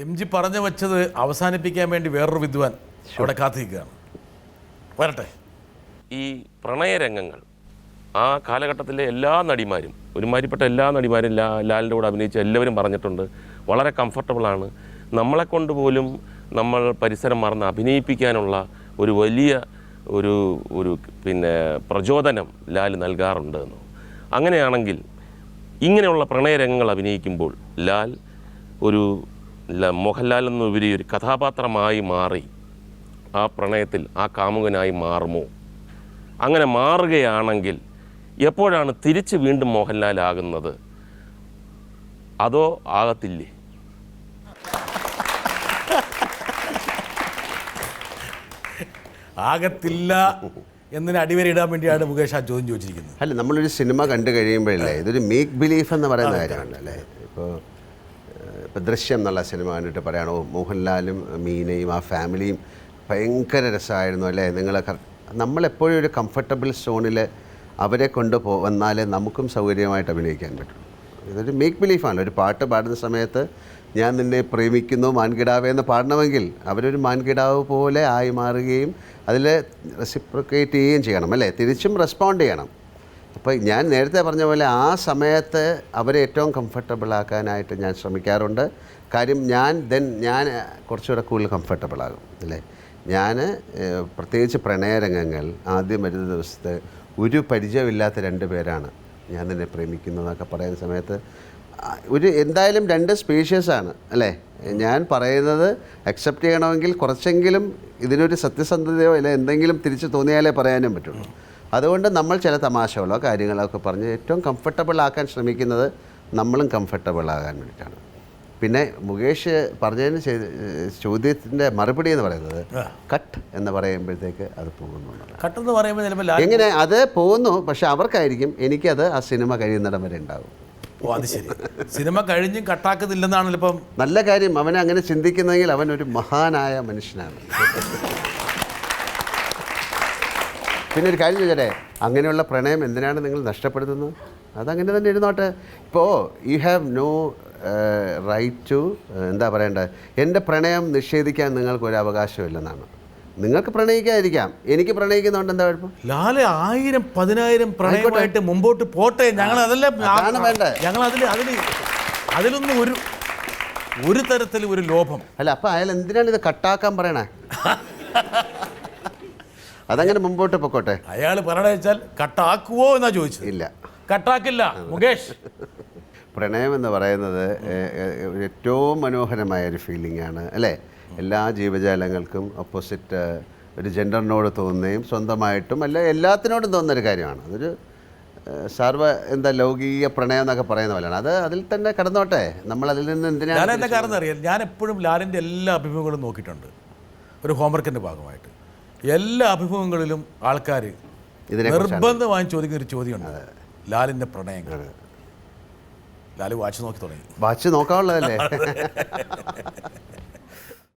MG പറഞ്ഞു വെച്ചത് അവസാനിപ്പിക്കാൻ വേണ്ടി വേറൊരു വിദ്വാൻ അവിടെ കാത്തിരിക്കുകയാണ്. വരട്ടെ. ഈ പ്രണയരംഗങ്ങൾ ആ കാലഘട്ടത്തിലെ എല്ലാ നടിമാരും, ഒരുമാതിരിപ്പെട്ട എല്ലാ നടിമാരും ലാലിൻ്റെ കൂടെ അഭിനയിച്ച എല്ലാവരും പറഞ്ഞിട്ടുണ്ട് വളരെ കംഫർട്ടബിളാണ്. നമ്മളെക്കൊണ്ട് പോലും നമ്മൾ പരിസരം മറന്ന് അഭിനയിപ്പിക്കാനുള്ള ഒരു വലിയ ഒരു ഒരു പിന്നെ പ്രചോദനം ലാൽ നൽകാറുണ്ട് എന്ന്. അങ്ങനെയാണെങ്കിൽ ഇങ്ങനെയുള്ള പ്രണയരംഗങ്ങൾ അഭിനയിക്കുമ്പോൾ ലാൽ ഒരു മോഹൻലാൽ എന്നുപരി ഒരു കഥാപാത്രമായി മാറി ആ പ്രണയത്തിൽ ആ കാമുകനായി മാറുമോ? അങ്ങനെ മാറുകയാണെങ്കിൽ എപ്പോഴാണ് തിരിച്ച് വീണ്ടും മോഹൻലാൽ ആകുന്നത്? അതോ ആകത്തില്ലേ? ആകത്തില്ല എന്നതിന് അടിവരയിടാൻ വേണ്ടിയാണ് മുകേഷ് ആ ചോദ്യം ചോദിച്ചിരിക്കുന്നത്. അല്ല, നമ്മളൊരു സിനിമ കണ്ടു കഴിയുമ്പോഴല്ലേ ഇതൊരു മേക്ക് ബിലീഫ് എന്ന് പറയുന്ന കാര്യമാണ് അല്ലേ. ഇപ്പോൾ ദൃശ്യം എന്നുള്ള സിനിമ കണ്ടിട്ട് പറയണോ മോഹൻലാലും മീനയും ആ ഫാമിലിയും ഭയങ്കര രസമായിരുന്നു അല്ലേ. നമ്മളെപ്പോഴും ഒരു കംഫർട്ടബിൾ സോണിൽ അവരെ വന്നാലേ നമുക്കും സൗകര്യമായിട്ട് അഭിനയിക്കാൻ പറ്റും. ഇതൊരു മേക്ക് ബിലീഫാണ്. ഒരു പാട്ട് പാടുന്ന സമയത്ത് ഞാൻ നിന്നെ പ്രേമിക്കുന്നു മാൻകിടാവേ എന്ന് പാടണമെങ്കിൽ അവരൊരു മാൻകിടാവ് പോലെ ആയി മാറുകയും അതിൽ റെസിപ്രിക്കേറ്റ് ചെയ്യുകയും ചെയ്യണം അല്ലേ, തിരിച്ചും റെസ്പോണ്ട് ചെയ്യണം. അപ്പോൾ ഞാൻ നേരത്തെ പറഞ്ഞ പോലെ ആ സമയത്ത് അവരെ ഏറ്റവും കംഫർട്ടബിളാക്കാനായിട്ട് ഞാൻ ശ്രമിക്കാറുണ്ട്. കാര്യം ഞാൻ കുറച്ചുകൂടെ കൂടുതൽ കംഫർട്ടബിളാകും അല്ലേ. ഞാൻ പ്രത്യേകിച്ച് പ്രണയരംഗങ്ങൾ ആദ്യം വരുന്ന ദിവസത്തെ ഒരു പരിചയമില്ലാത്ത 2 പേരാണ് ഞാൻ തന്നെ പ്രേമിക്കുന്നതെന്നൊക്കെ പറയുന്ന സമയത്ത് എന്തായാലും 2 സ്പീഷ്യസാണ് അല്ലേ. ഞാൻ പറയുന്നത് അക്സെപ്റ്റ് ചെയ്യണമെങ്കിൽ കുറച്ചെങ്കിലും ഇതിനൊരു സത്യസന്ധതയോ അല്ലെ എന്തെങ്കിലും തിരിച്ച് തോന്നിയാലേ പറയാനും പറ്റുള്ളൂ. അതുകൊണ്ട് നമ്മൾ ചില തമാശകളോ കാര്യങ്ങളൊക്കെ പറഞ്ഞ് ഏറ്റവും കംഫർട്ടബിൾ ആക്കാൻ ശ്രമിക്കുന്നത് നമ്മളും കംഫർട്ടബിൾ ആകാൻ വേണ്ടിയിട്ടാണ്. പിന്നെ മുകേഷ് പറഞ്ഞതിന് ചോദ്യത്തിൻ്റെ മറുപടി എന്ന് പറയുന്നത് കട്ട് എന്ന് പറയുമ്പോഴത്തേക്ക് അത് പോകുന്നു. കട്ട് എന്ന് പറയുമ്പോൾ ചിലപ്പോൾ എങ്ങനെ അത് പോകുന്നു, പക്ഷെ അവർക്കായിരിക്കും, എനിക്കത് ആ സിനിമ കഴിയുന്നിടം വരെ ഉണ്ടാവും. ഓ അത് ശരി, സിനിമ കഴിഞ്ഞും കട്ടാക്കുന്നില്ലെന്നാണല്ലോ ഇപ്പം. നല്ല കാര്യം, അവനെ അങ്ങനെ ചിന്തിക്കുന്നെങ്കിൽ അവൻ ഒരു മഹാനായ മനുഷ്യനാണ്. പിന്നെ ഒരു കാര്യം ചോദിച്ചേ, അങ്ങനെയുള്ള പ്രണയം എന്തിനാണ് നിങ്ങൾ നഷ്ടപ്പെടുത്തുന്നത്? അതങ്ങനെ തന്നെ ഇരുന്നോട്ടെ. ഇപ്പോൾ you have no right to എന്താ പറയേണ്ടത്, എൻ്റെ പ്രണയം നിഷേധിക്കാൻ നിങ്ങൾക്കൊരു അവകാശമില്ലെന്നാണ്. നിങ്ങൾക്ക് പ്രണയിക്കാതിരിക്കാം, എനിക്ക് പ്രണയിക്കുന്നതുകൊണ്ട് എന്താ കുഴപ്പം? ലാലെ 1000-10,000 പ്രണയമായിട്ട് മുമ്പോട്ട് പോട്ടെ. ഞങ്ങൾ അതെല്ലാം വേണ്ടേ, ഞങ്ങൾ അതിലൊന്നും ഒരു തരത്തിലും ഒരു ലോഭം അല്ല. അപ്പം അയാൾ എന്തിനാണ് ഇത് കട്ടാക്കാൻ പറയണേ? അതങ്ങനെ മുമ്പോട്ട് പൊക്കോട്ടെ. അയാൾ പറയണ വെച്ചാൽ കട്ടാക്കുവോ എന്നാ ചോദിച്ചത്. ഇല്ല, കട്ടാക്കില്ല മുകേഷ്. പ്രണയം എന്ന് പറയുന്നത് ഏറ്റവും മനോഹരമായ ഒരു ഫീലിംഗ് ആണ് അല്ലേ. എല്ലാ ജീവജാലങ്ങൾക്കും ഓപ്പോസിറ്റ് ഒരു ജെൻഡറിനോട് തോന്നുകയും സ്വന്തമായിട്ടും അല്ല എല്ലാത്തിനോടും തോന്നുന്നൊരു കാര്യമാണ്. അതൊരു ലൗകിക പ്രണയം എന്നൊക്കെ പറയുന്ന പോലെയാണ്. അത് അതിൽ തന്നെ കടന്നോട്ടെ, നമ്മൾ അതിൽ നിന്ന് എന്തിനാണ്. എന്താ കാരണം അറിയാം, ഞാൻ എപ്പോഴും ലാലിൻ്റെ എല്ലാ അഭിമുഖങ്ങളും നോക്കിയിട്ടുണ്ട്. ഒരു ഹോംവർക്കിൻ്റെ ഭാഗമായിട്ട് എല്ലാ അഭിമുഖങ്ങളിലും ആൾക്കാർ നിർബന്ധമായും ചോദിക്കുന്ന ഒരു ചോദ്യമുണ്ട്, ലാലിൻ്റെ പ്രണയങ്ങൾ. ലാല് വാച്ച് നോക്കി തുടങ്ങി. വാച്ച് നോക്കാനുള്ളതല്ലേ.